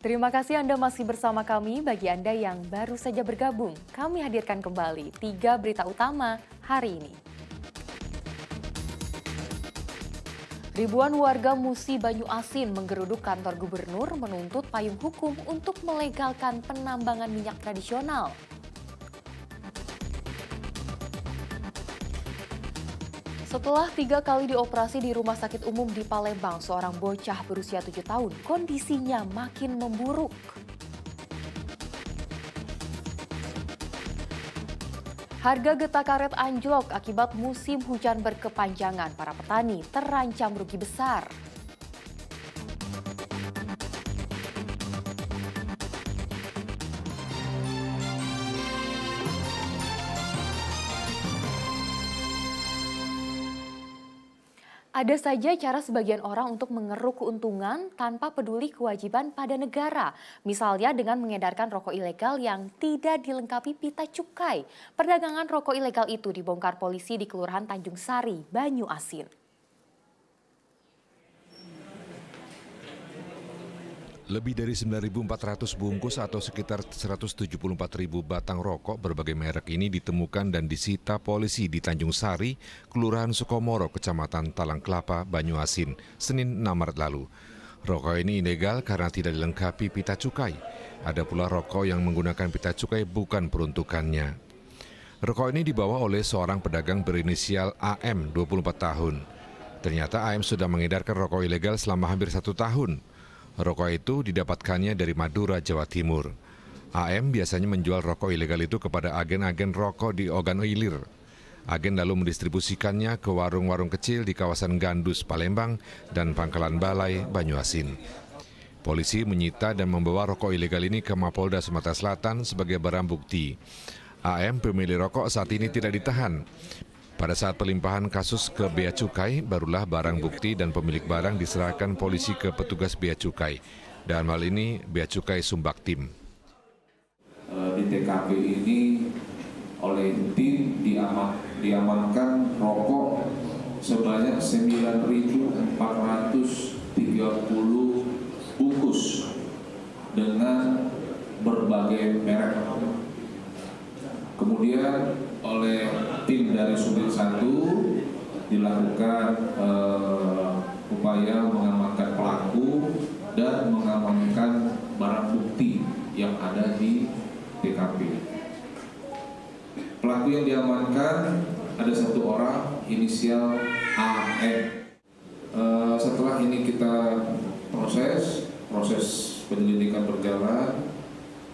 Terima kasih Anda masih bersama kami. Bagi Anda yang baru saja bergabung, kami hadirkan kembali 3 berita utama hari ini. Ribuan warga Musi Banyu Asin menggeruduk kantor gubernur menuntut payung hukum untuk melegalkan penambangan minyak tradisional. Setelah 3 kali dioperasi di Rumah Sakit Umum di Palembang, seorang bocah berusia 7 tahun kondisinya makin memburuk. Harga getah karet anjlok akibat musim hujan berkepanjangan. Para petani terancam rugi besar. Ada saja cara sebagian orang untuk mengeruk keuntungan tanpa peduli kewajiban pada negara. Misalnya dengan mengedarkan rokok ilegal yang tidak dilengkapi pita cukai. Perdagangan rokok ilegal itu dibongkar polisi di Kelurahan Tanjung Sari, Banyu Asin. Lebih dari 9.400 bungkus atau sekitar 174.000 batang rokok berbagai merek ini ditemukan dan disita polisi di Tanjung Sari, Kelurahan Sukomoro, Kecamatan Talang Kelapa, Banyu Asin, Senin 6 Maret lalu. Rokok ini ilegal karena tidak dilengkapi pita cukai. Ada pula rokok yang menggunakan pita cukai bukan peruntukannya. Rokok ini dibawa oleh seorang pedagang berinisial AM, 24 tahun. Ternyata AM sudah mengedarkan rokok ilegal selama hampir 1 tahun. Rokok itu didapatkannya dari Madura, Jawa Timur. AM biasanya menjual rokok ilegal itu kepada agen-agen rokok di Ogan Ilir. Agen lalu mendistribusikannya ke warung-warung kecil di kawasan Gandus, Palembang, dan Pangkalan Balai, Banyu Asin. Polisi menyita dan membawa rokok ilegal ini ke Mapolda Sumatera Selatan sebagai barang bukti. AM, pemilik rokok, saat ini tidak ditahan. Pada saat pelimpahan kasus ke Bea Cukai, barulah barang bukti dan pemilik barang diserahkan polisi ke petugas Bea Cukai. Dalam hal ini, Bea Cukai Sumbaktim. Di TKP ini oleh tim diamankan rokok sebanyak 9.430 bungkus dengan berbagai merek. Kemudian oleh tim dari Subdit 1 dilakukan upaya mengamankan pelaku dan mengamankan barang bukti yang ada di TKP. Pelaku yang diamankan ada 1 orang inisial AM. Setelah ini kita proses penyelidikan berjalan,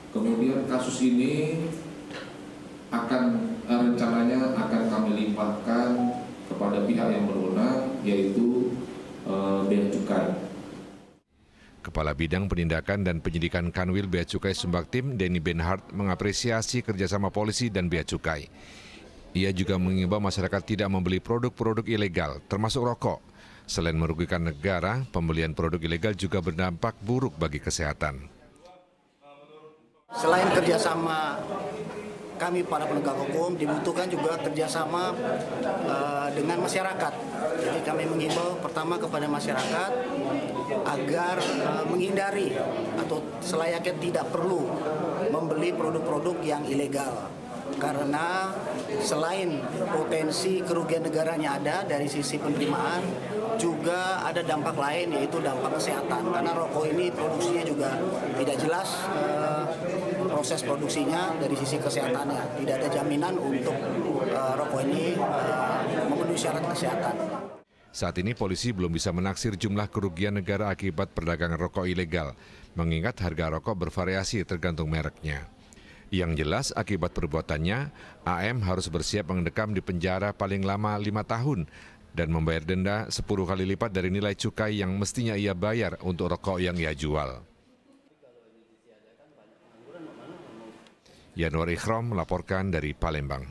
kemudian kasus ini rencananya akan kami limpahkan kepada pihak yang berwenang, yaitu Bea Cukai. Kepala Bidang Penindakan dan Penyidikan Kanwil Bea Cukai Sumbaktim, Denny Benhart, mengapresiasi kerjasama polisi dan Bea Cukai. Ia juga mengimbau masyarakat tidak membeli produk-produk ilegal, termasuk rokok. Selain merugikan negara, pembelian produk ilegal juga berdampak buruk bagi kesehatan. Selain kerjasama kami para penegak hukum, dibutuhkan juga kerjasama dengan masyarakat. Jadi kami mengimbau pertama kepada masyarakat agar menghindari atau selayaknya tidak perlu membeli produk-produk yang ilegal. Karena selain potensi kerugian negaranya ada dari sisi penerimaan, juga ada dampak lain yaitu dampak kesehatan. Karena rokok ini produksinya juga tidak jelas proses produksinya dari sisi kesehatannya. Tidak ada jaminan untuk rokok ini memenuhi syarat kesehatan. Saat ini polisi belum bisa menaksir jumlah kerugian negara akibat perdagangan rokok ilegal, mengingat harga rokok bervariasi tergantung mereknya. Yang jelas akibat perbuatannya, AM harus bersiap mendekam di penjara paling lama 5 tahun dan membayar denda 10 kali lipat dari nilai cukai yang mestinya ia bayar untuk rokok yang ia jual. Yanuar Ikhram melaporkan dari Palembang.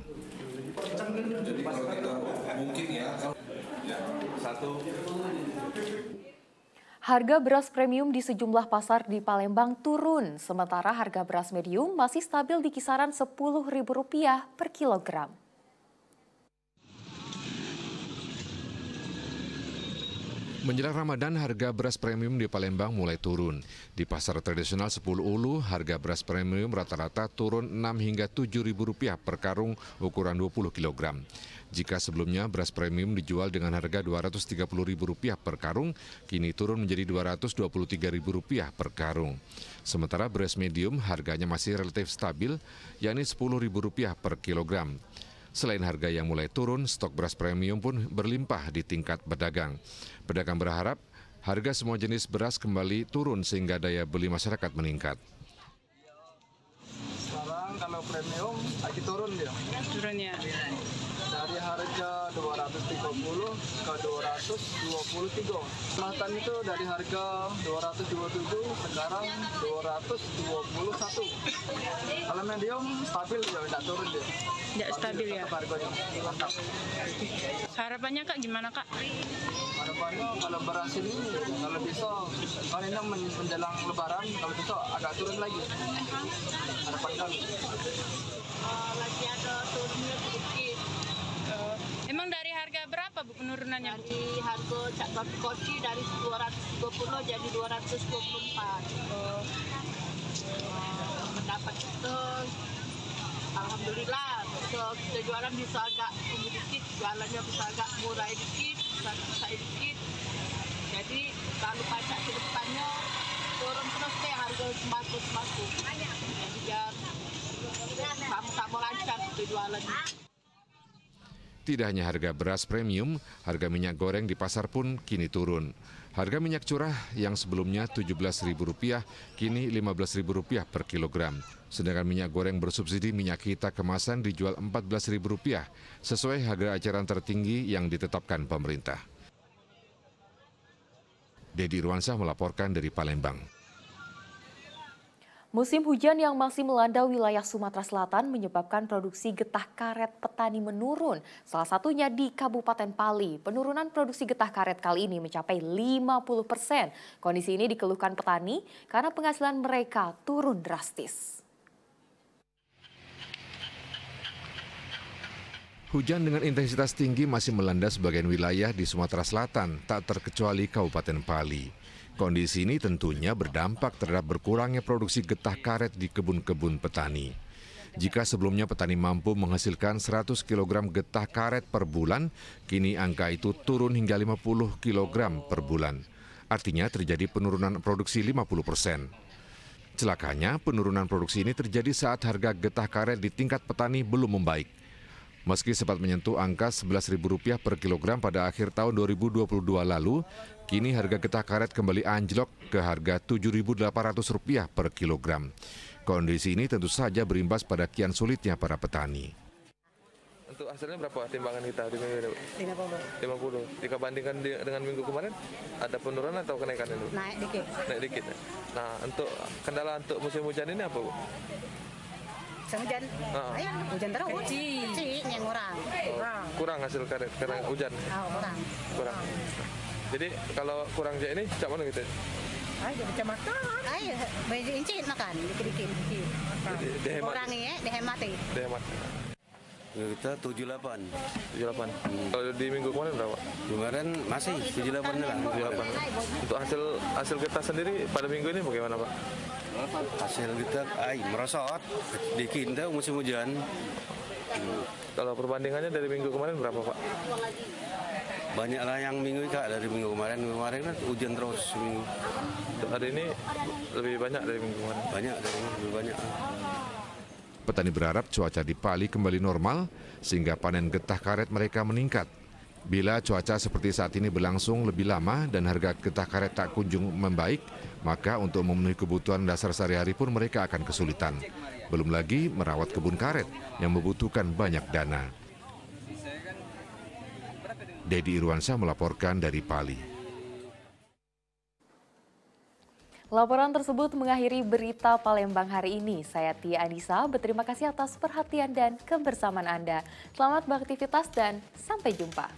Harga beras premium di sejumlah pasar di Palembang turun, sementara harga beras medium masih stabil di kisaran Rp10.000 per kilogram. Menjelang Ramadan, harga beras premium di Palembang mulai turun. Di pasar tradisional 10 Ulu, harga beras premium rata-rata turun 6 hingga 7 ribu rupiah per karung ukuran 20 kg. Jika sebelumnya beras premium dijual dengan harga 230 ribu rupiah per karung, kini turun menjadi 223 ribu rupiah per karung. Sementara beras medium harganya masih relatif stabil, yakni 10 ribu rupiah per kilogram. Selain harga yang mulai turun, stok beras premium pun berlimpah di tingkat pedagang. Pedagang berharap harga semua jenis beras kembali turun sehingga daya beli masyarakat meningkat. Sekarang kalau premium lagi turun dia. Turunnya. Dari harga 230 ke 223. Selatan itu dari harga 227 sekarang 221. Kalau medium stabil dia, tidak turun dia. Tidak stabil ya. Harganya mantap. Harapannya Kak gimana Kak? Harapannya kalau beras ini kalau bisa kan ini menjelang lebaran kalau bisa agak turun lagi. Harapan kami. Lagi ada turunnya sedikit. Emang dari harga berapa Bu penurunannya? Bu? Dari harga cak koci dari 220 jadi 224. Pendapat kita alhamdulillah kita jualan bisa agak tumbuh dikit, jualannya bisa agak murah dikit, bisa dikit. Jadi kalau pajak ke depannya turun terus deh harga sembako. Jadi biar sama-sama lancar kita jualannya. Tidak hanya harga beras premium, harga minyak goreng di pasar pun kini turun. Harga minyak curah yang sebelumnya Rp17.000 kini Rp15.000 per kilogram. Sedangkan minyak goreng bersubsidi minyak kita kemasan dijual Rp14.000 sesuai harga eceran tertinggi yang ditetapkan pemerintah. Dedi Irwansyah melaporkan dari Palembang. Musim hujan yang masih melanda wilayah Sumatera Selatan menyebabkan produksi getah karet petani menurun. Salah satunya di Kabupaten Pali. Penurunan produksi getah karet kali ini mencapai 50%. Kondisi ini dikeluhkan petani karena penghasilan mereka turun drastis. Hujan dengan intensitas tinggi masih melanda sebagian wilayah di Sumatera Selatan, tak terkecuali Kabupaten Pali. Kondisi ini tentunya berdampak terhadap berkurangnya produksi getah karet di kebun-kebun petani. Jika sebelumnya petani mampu menghasilkan 100 kg getah karet per bulan, kini angka itu turun hingga 50 kg per bulan. Artinya terjadi penurunan produksi 50%. Celakanya, penurunan produksi ini terjadi saat harga getah karet di tingkat petani belum membaik. Meski sempat menyentuh angka Rp11.000 per kilogram pada akhir tahun 2022 lalu, kini harga getah karet kembali anjlok ke harga Rp7.800 per kilogram. Kondisi ini tentu saja berimbas pada kian sulitnya para petani. Untuk hasilnya berapa timbangan kita di minggu ini? 50. Jika bandingkan dengan minggu kemarin, ada penurunan atau kenaikan itu? Naik dikit. Naik dikit. Nah, untuk kendala untuk musim hujan ini apa, Bu? Hujan, hujan terus. Kecil yang kurang. Kurang hasil karet karena hujan. Kurang. Jadi kalau kurang kayak ini, cak mana gitu? Ayo bisa makan. Ayo, baju incit makan dikit-dikit. Kurangi ya, dihemati. Dihemat. Kita 78. Kalau di minggu kemarin berapa? Kemarin masih 78 lah. 78. Untuk hasil getah sendiri pada minggu ini bagaimana, Pak? Hasil kita merosot dikit tahu musim hujan. Kalau perbandingannya dari minggu kemarin berapa, Pak? Banyaklah yang minggu Kak dari minggu kemarin. Minggu kemarin kan hujan terus. Untuk hari ini lebih banyak dari minggu kemarin. Banyak dari ini, lebih banyak. Petani berharap cuaca di Pali kembali normal sehingga panen getah karet mereka meningkat. Bila cuaca seperti saat ini berlangsung lebih lama dan harga getah karet tak kunjung membaik, maka untuk memenuhi kebutuhan dasar sehari-hari pun mereka akan kesulitan. Belum lagi merawat kebun karet yang membutuhkan banyak dana. Dedi Irwansyah melaporkan dari Pali. Laporan tersebut mengakhiri berita Palembang hari ini. Saya Tia Anissa, berterima kasih atas perhatian dan kebersamaan Anda. Selamat beraktivitas dan sampai jumpa.